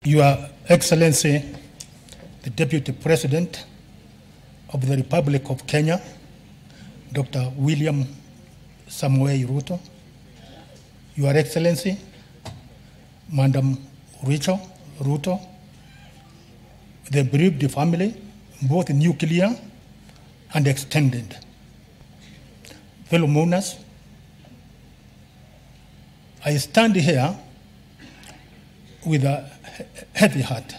Your Excellency, the Deputy President of the Republic of Kenya, Dr. William Samoei Ruto, Your Excellency, Madam Rachel Ruto, the bereaved family, both nuclear and extended, fellow mourners, I stand here with a heavy heart.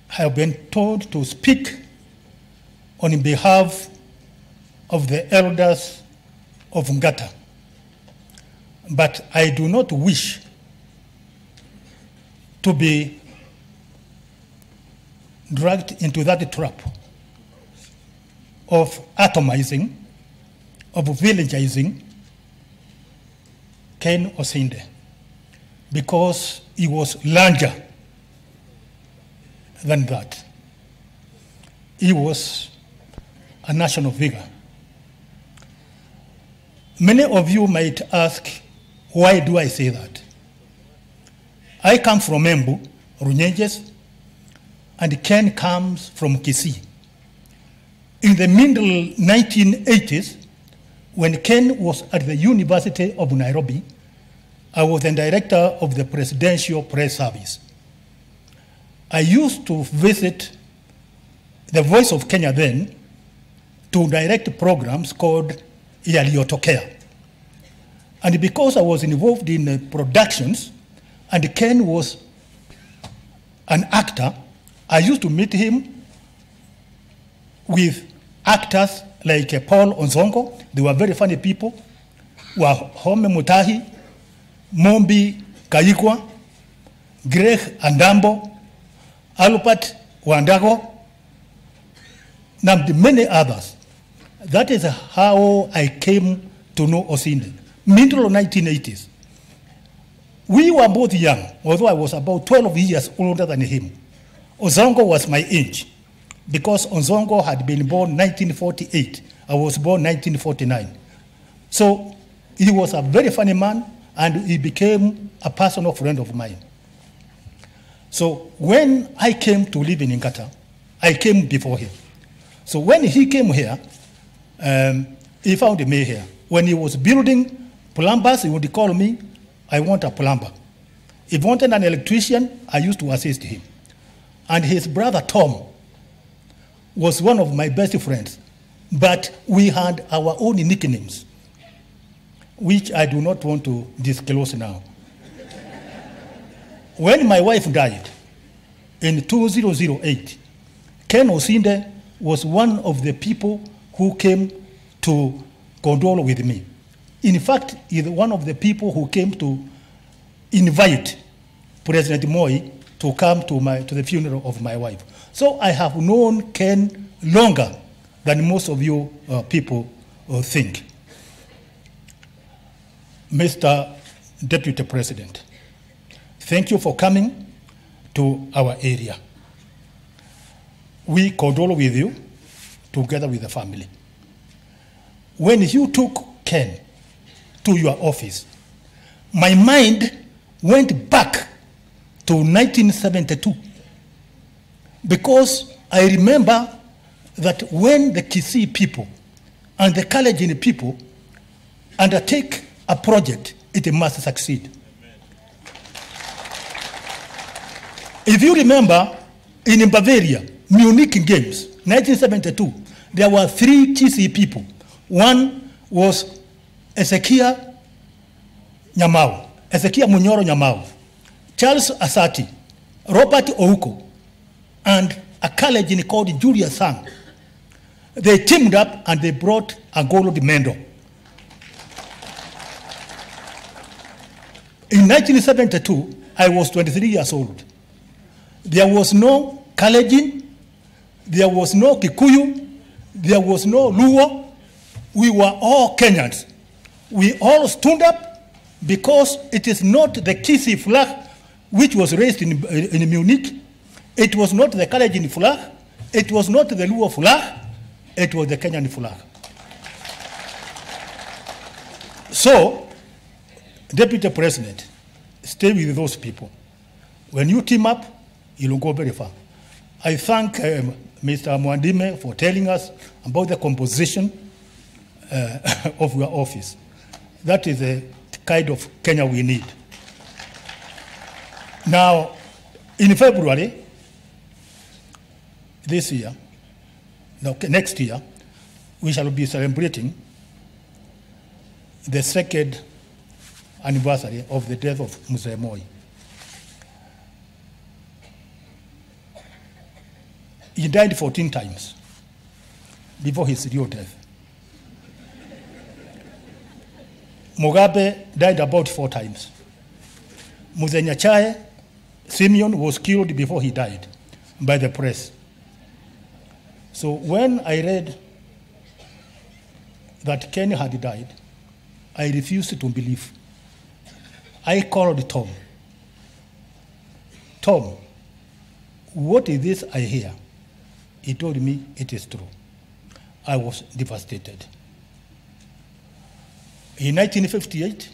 I have been told to speak on behalf of the elders of Ngata, but I do not wish to be dragged into that trap of atomizing, of villagizing Ken Osinde, because he was larger than that. He was a national figure. Many of you might ask, why do I say that? I come from Embu, Runyenjes, and Ken comes from Kisii. In the middle 1980s, when Ken was at the University of Nairobi, I was the director of the Presidential Press Service. I used to visit the Voice of Kenya then to direct programs called Yaliyotokea. And because I was involved in productions, and Ken was an actor, I used to meet him with actors like Paul Onzongo. They were very funny people. Wahome Mutahi, Mombi Kayikwa, Greg Andambo, Alupat Wandago, and many others. That is how I came to know Osinde. Middle of 1980s. We were both young, although I was about 12 years older than him. Onzongo was my age, because Onzongo had been born 1948. I was born 1949. So he was a very funny man, and he became a personal friend of mine. So when I came to live in Ngata, I came before him. So when he came here, he found me here. When he was building plumbers, he would call me, I want a plumber. If he wanted an electrician, I used to assist him. And his brother Tom was one of my best friends, but we had our own nicknames, which I do not want to disclose now. When my wife died in 2008, Ken Osinde was one of the people who came to condole with me. In fact, he's one of the people who came to invite President Moi to come to the funeral of my wife. So I have known Ken longer than most of you people think. Mr. Deputy President, thank you for coming to our area. We condole with you together with the family. When you took Ken to your office, my mind went back to 1972, because I remember that when the Kisii people and the Kalenjin people undertake a project, it must succeed. If you remember, in Bavaria, Munich Games, 1972, there were 3 Kisii people. One was Ezekiel Nyamau, Ezekiel Munyoro Nyamau, Charles Asati, Robert Ouko, and a Kalenjin called Julius Sang. They teamed up and they brought a gold medal. In 1972, I was 23 years old. There was no Kalenjin, there was no Kikuyu, there was no Luo. We were all Kenyans. We all stood up because it is not the Kisii flag which was raised in Munich. It was not the Kalenjin flag. It was not the Luo flag. It was the Kenyan flag. So, Deputy President, stay with those people. When you team up, you'll go very far. I thank Mr. Mwandime for telling us about the composition of your office. That is the kind of Kenya we need. Now, in February this year, next year, we shall be celebrating the second anniversary of the death of Mzee Moi. He died 14 times before his real death. Mugabe died about 4 times. Mzee Nyachae, Simeon, was killed before he died by the press. So when I read that Kenya had died, I refused to believe. I called Tom. Tom, what is this I hear? He told me it is true. I was devastated. In 1958,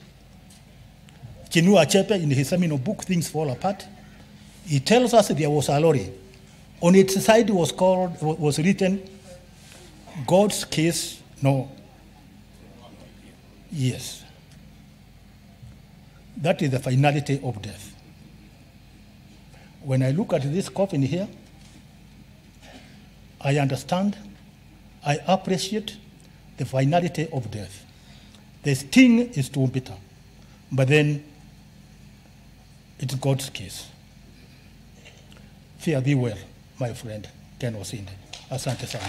Chinua Achebe, in his seminal book, Things Fall Apart, he tells us there was a lorry. On its side was written, God's case, no. Yes. That is the finality of death. When I look at this coffin here, I understand, I appreciate the finality of death. The sting is too bitter, but then it's God's case. Fare thee well, my friend, Ken Osinde. Asante sana.